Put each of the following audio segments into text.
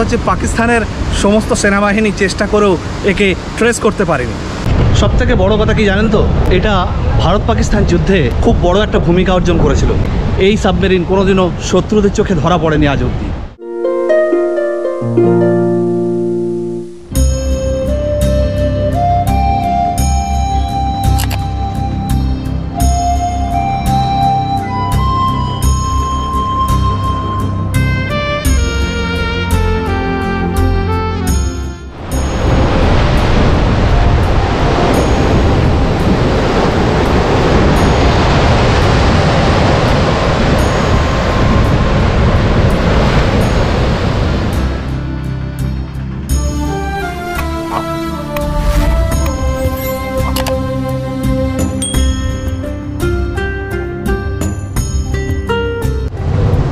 হচ্ছে পাকিস্তানের সমস্ত সেনাবাহিনী চেষ্টা করেও একে ট্রেস করতে পারেনি। সবথেকে বড় কথা কি জানেন তো, এটা ভারত পাকিস্তান যুদ্ধে খুব বড় একটা ভূমিকা অর্জন করেছিল। এই সাবমেরিন কোনোদিনও শত্রুদের চোখে ধরা পড়েনি আজ অবধি।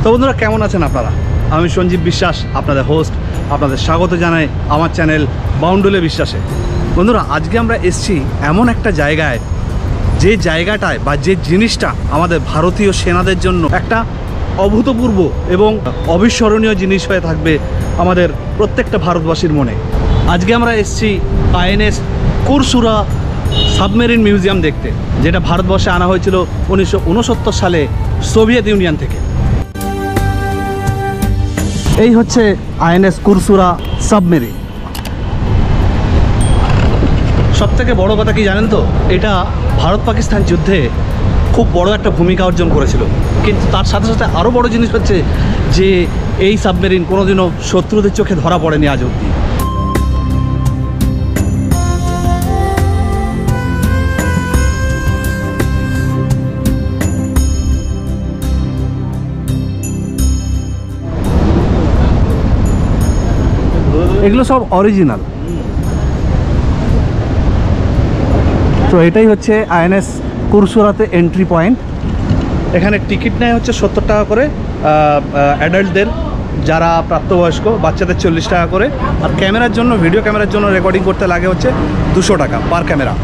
তো বন্ধুরা, কেমন আছেন আপনারা? আমি সঞ্জীব বিশ্বাস, আপনাদের হোস্ট। আপনাদের স্বাগত জানাই আমার চ্যানেল বাউন্ডুলে বিশ্বাসে। বন্ধুরা, আজকে আমরা এসেছি এমন একটা জায়গায়, যে জায়গাটায় বা যে জিনিসটা আমাদের ভারতীয় সেনাদের জন্য একটা অভূতপূর্ব এবং অবিস্মরণীয় জিনিস হয়ে থাকবে আমাদের প্রত্যেকটা ভারতবাসীর মনে। আজকে আমরা এসেছি আইএনএস কুরসুরা সাবমেরিন মিউজিয়াম দেখতে, যেটা ভারতবর্ষে আনা হয়েছিল 1969 সালে সোভিয়েত ইউনিয়ন থেকে। এই হচ্ছে আইএনএস কুরসুরা সাবমেরিন। সবথেকে বড় কথা কি জানেন তো, এটা ভারত পাকিস্তান যুদ্ধে খুব বড় একটা ভূমিকা অর্জন করেছিল। কিন্তু তার সাথে সাথে আরও বড় জিনিস হচ্ছে যে এই সাবমেরিন কোনোদিনও শত্রুদের চোখে ধরা পড়েনি আজ অবধি। এগুলো সব অরিজিনাল। তো এটাই হচ্ছে আইএনএস কুরসুরাতে এন্ট্রি পয়েন্ট। এখানে টিকিট নেয় হচ্ছে 70 টাকা করে অ্যাডাল্টদের, যারা প্রাপ্তবয়স্ক বাচ্চাদের 40 টাকা করে, আর ক্যামেরার জন্য, ভিডিও ক্যামেরার জন্য রেকর্ডিং করতে লাগে হচ্ছে 200 টাকা পার ক্যামেরা।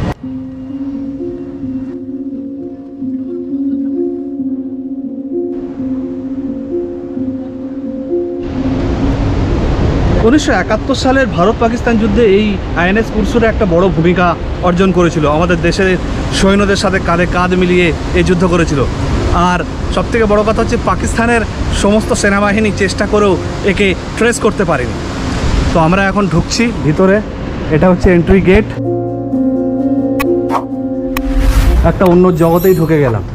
উনিশশো সালের ভারত পাকিস্তান যুদ্ধে এই আইএনএস কুরসুরা একটা বড় ভূমিকা অর্জন করেছিল। আমাদের দেশের সৈন্যদের সাথে কাঁধে কাঁধ মিলিয়ে এই যুদ্ধ করেছিল। আর সবথেকে বড় কথা হচ্ছে পাকিস্তানের সমস্ত সেনাবাহিনী চেষ্টা করেও একে ট্রেস করতে পারেনি। তো আমরা এখন ঢুকছি ভিতরে। এটা হচ্ছে এন্ট্রি গেট। একটা অন্য জগতেই ঢুকে গেলাম।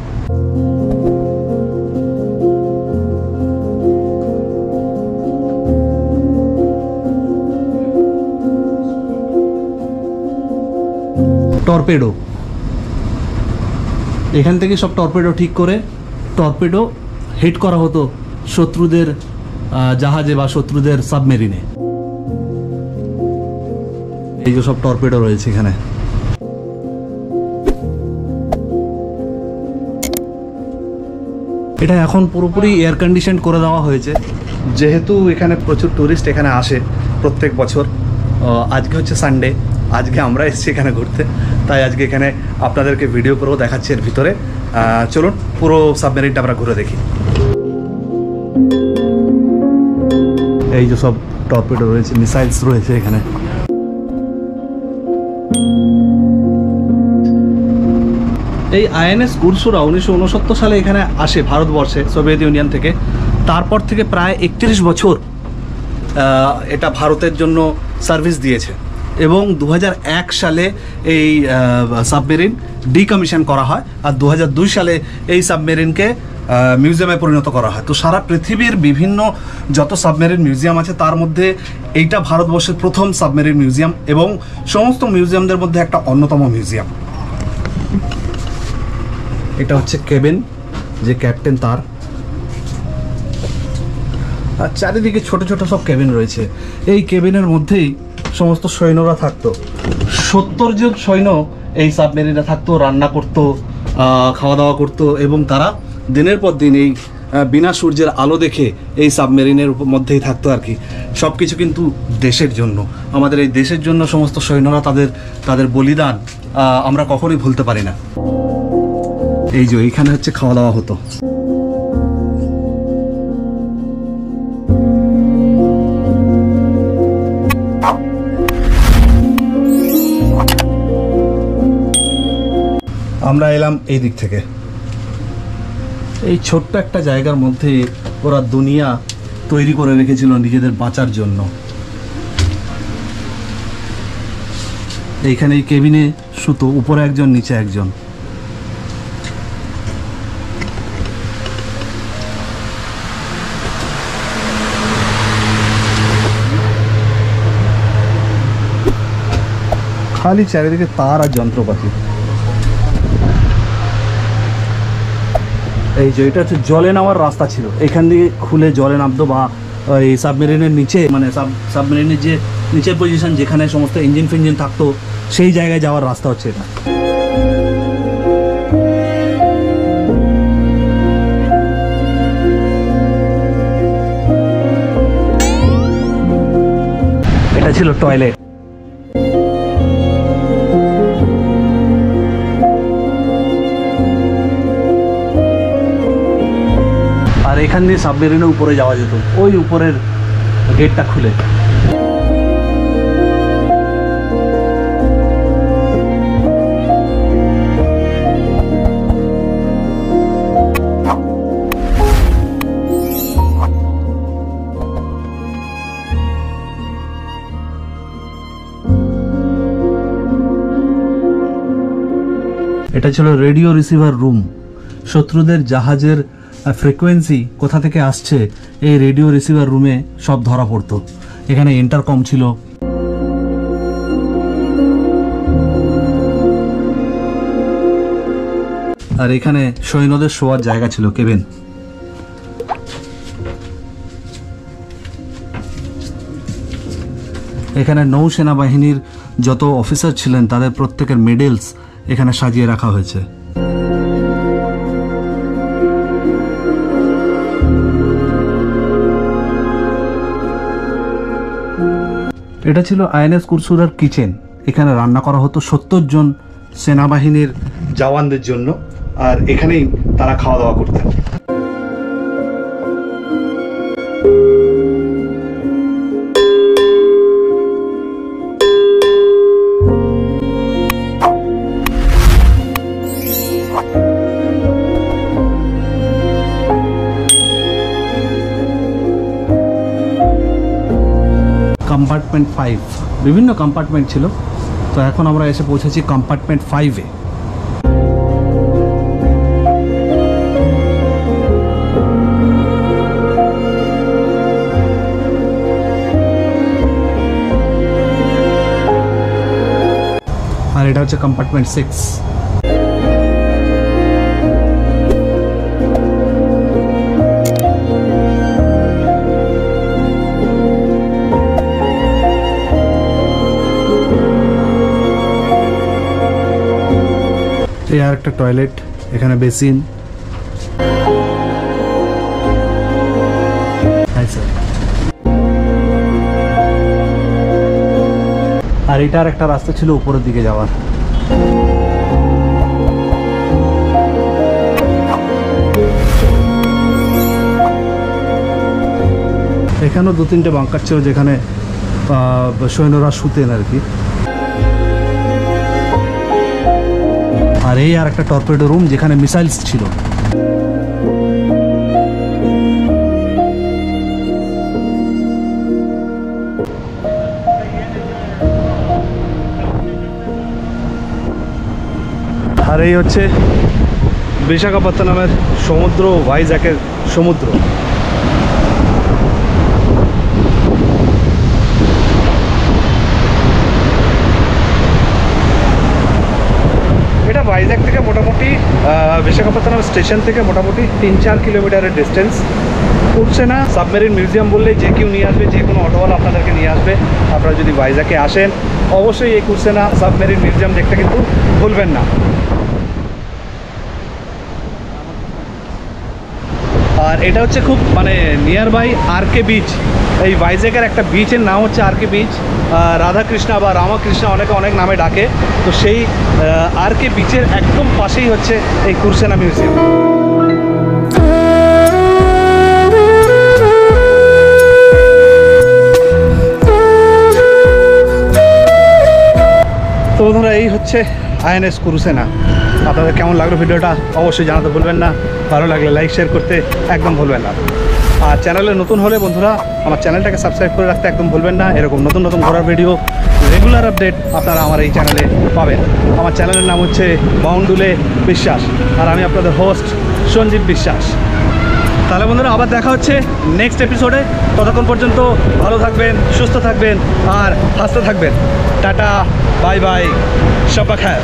টর্পেডো, এখান থেকে সব টর্পেডো ঠিক করে টর্পেডো হিট করা হতো শত্রুদের জাহাজে বা শত্রুদের সাবমেরিনে। এই যে সব টর্পেডো রয়েছে এখানে। এটা এখন পুরোপুরি এয়ার কন্ডিশন করে দেওয়া হয়েছে, যেহেতু এখানে প্রচুর টুরিস্ট এখানে আসে প্রত্যেক বছর। আজকে হচ্ছে সানডে, আজকে আমরা এসেছি এখানে ঘুরতে, তাই আজকে এখানে আপনাদেরকে ভিডিও করেও দেখাচ্ছি এর ভিতরে। চলুন পুরো সাবমেরিনটা আমরা ঘুরে দেখি। এই যে সব টর্পেডো রয়েছে, মিসাইলস রয়েছে এখানে। এই আইএনএস কুরসুরা 1969 সালে এখানে আসে ভারতবর্ষে সোভিয়েত ইউনিয়ন থেকে। তারপর থেকে প্রায় 31 বছর এটা ভারতের জন্য সার্ভিস দিয়েছে এবং 2001 সালে এই সাবমেরিন ডিকমিশন করা হয়। আর 2002 সালে এই সাবমেরিনকে মিউজিয়ামে পরিণত করা হয়। তো সারা পৃথিবীর বিভিন্ন যত সাবমেরিন মিউজিয়াম আছে তার মধ্যে এইটা ভারতবর্ষের প্রথম সাবমেরিন মিউজিয়াম এবং সমস্ত মিউজিয়ামদের মধ্যে একটা অন্যতম মিউজিয়াম। এটা হচ্ছে কেবিন, যে ক্যাপ্টেন তার। আর চারিদিকে ছোট ছোট সব কেবিন রয়েছে। এই কেবিনের মধ্যেই সমস্ত সৈন্যরা থাকতো। 70 জন সৈন্য এই সাবমেরিনে থাকতো, রান্না করতো, খাওয়া দাওয়া করতো এবং তারা দিনের পর দিন এই বিনা সূর্যের আলো দেখে এই সাবমেরিনের মধ্যেই থাকতো আর কি। সব কিছু কিন্তু দেশের জন্য, আমাদের এই দেশের জন্য সমস্ত সৈন্যরা তাদের বলিদান আমরা কখনোই ভুলতে পারি না। এই যে এইখানে হচ্ছে খাওয়া দাওয়া হতো। আমরা এলাম এই দিক থেকে। এই ছোট্ট একটা জায়গার মধ্যে ওরা দুনিয়া তৈরি করে রেখেছিল নিজেদের বাঁচার জন্য। এইখানে এই কেবিনে শুতো, উপরে একজন নিচে একজন। খালি চারিদিকে তার আর যন্ত্রপাতি। এই যে এটা হচ্ছে জলে নামার রাস্তা ছিল, এখান দিয়ে খুলে জলে নামতো, বা এই সাবমেরিনের নিচে মানে সাবমেরিনের যে নিচের পজিশন যেখানে সমস্ত ইঞ্জিন ফিঞ্জিন থাকতো সেই জায়গায় যাওয়ার রাস্তা হচ্ছে এটা। এটা ছিল টয়লেট। আর এখান দিয়ে সাবমেরিনের উপরে যাওয়া যেত, ওই উপরের গেটটা খুলে। এটা ছিল রেডিও রিসিভার রুম। শত্রুদের জাহাজের ফ্রিকোয়েন্সি কোথা থেকে আসছে এই রেডিও রিসিভার রুমে সব ধরা পড়তো। এখানে ইন্টারকম ছিল। আর এখানে সৈন্যদের শোয়ার জায়গা ছিল, কেবিন। এখানে নৌসেনা বাহিনীর যত অফিসার ছিলেন তাদের প্রত্যেকের মেডেলস এখানে সাজিয়ে রাখা হয়েছে। এটা ছিল আইএনএস কুরসুরার কিচেন। এখানে রান্না করা হতো 70 জন সেনাবাহিনীর জওয়ানদের জন্য, আর এখানেই তারা খাওয়া দাওয়া করতেন। কম্পার্টমেন্ট 5, বিভিন্ন কম্পার্টমেন্ট ছিল। তো এখন আমরা এসে পৌঁছেছি কম্পার্টমেন্ট 5-এ। আর এটা হচ্ছে কম্পার্টমেন্ট 6। এই আর একটা টয়লেট, এখানে বেসিন। আর এটার একটা রাস্তা ছিল উপরের দিকে যাওয়ার। এখানেও 2-3টে বাঙ্কার ছিল যেখানে সৈন্যরা শুতেন আর কি। আর এই আর একটা টর্পেডো রুম যেখানে মিসাইলস ছিল। আর এই হচ্ছে বিশাখাপত্তনমের সমুদ্র, ভাইজ্যাকের সমুদ্র। এটা ভাইজ্যাক থেকে মোটামুটি বিশাখাপত্তনম স্টেশন থেকে মোটামুটি 3-4 কিলোমিটারের ডিস্টেন্স। কুরসেনা সাবমেরিন মিউজিয়াম বললে যে কেউ নিয়ে আসবে, যে কোনো অটোওয়ালা আপনাদেরকে নিয়ে আসবে। আপনারা যদি ভাইজ্যাকে আসেন অবশ্যই এই কুরসেনা সাবমেরিন মিউজিয়াম দেখতে কিন্তু ভুলবেন না। আর এটা হচ্ছে খুব মানে নিয়ার বাই আরকে বিচ। এই ভাইজ্যাকের একটা বিচের নাম হচ্ছে আরকে বিচ। রাধাকৃষ্ণা বা রামকৃষ্ণা অনেকে অনেক নামে ডাকে। তো সেই আরকে বিচের একদম পাশেই হচ্ছে এই কুরসেনা মিউজিয়াম। তো বন্ধুরা এই হচ্ছে আইএনএস কুরসেনা। আপনাদের কেমন লাগলো ভিডিওটা অবশ্যই জানাতে ভুলবেন না। ভালো লাগলে লাইক শেয়ার করতে একদম ভুলবেন না। আর চ্যানেলে নতুন হলে বন্ধুরা আমার চ্যানেলটাকে সাবস্ক্রাইব করে রাখতে একদম ভুলবেন না। এরকম নতুন নতুন ঘোরার ভিডিও রেগুলার আপডেট আপনারা আমার এই চ্যানেলে পাবেন। আমার চ্যানেলের নাম হচ্ছে বাউন্ডুলে বিশ্বাস, আর আমি আপনাদের হোস্ট সঞ্জীব বিশ্বাস। তাহলে বন্ধুরা আবার দেখা হচ্ছে নেক্সট এপিসোডে। ততক্ষণ পর্যন্ত ভালো থাকবেন, সুস্থ থাকবেন আর হাসতে থাকবেন। টাটা, বাই বাই, শব্বা খায়।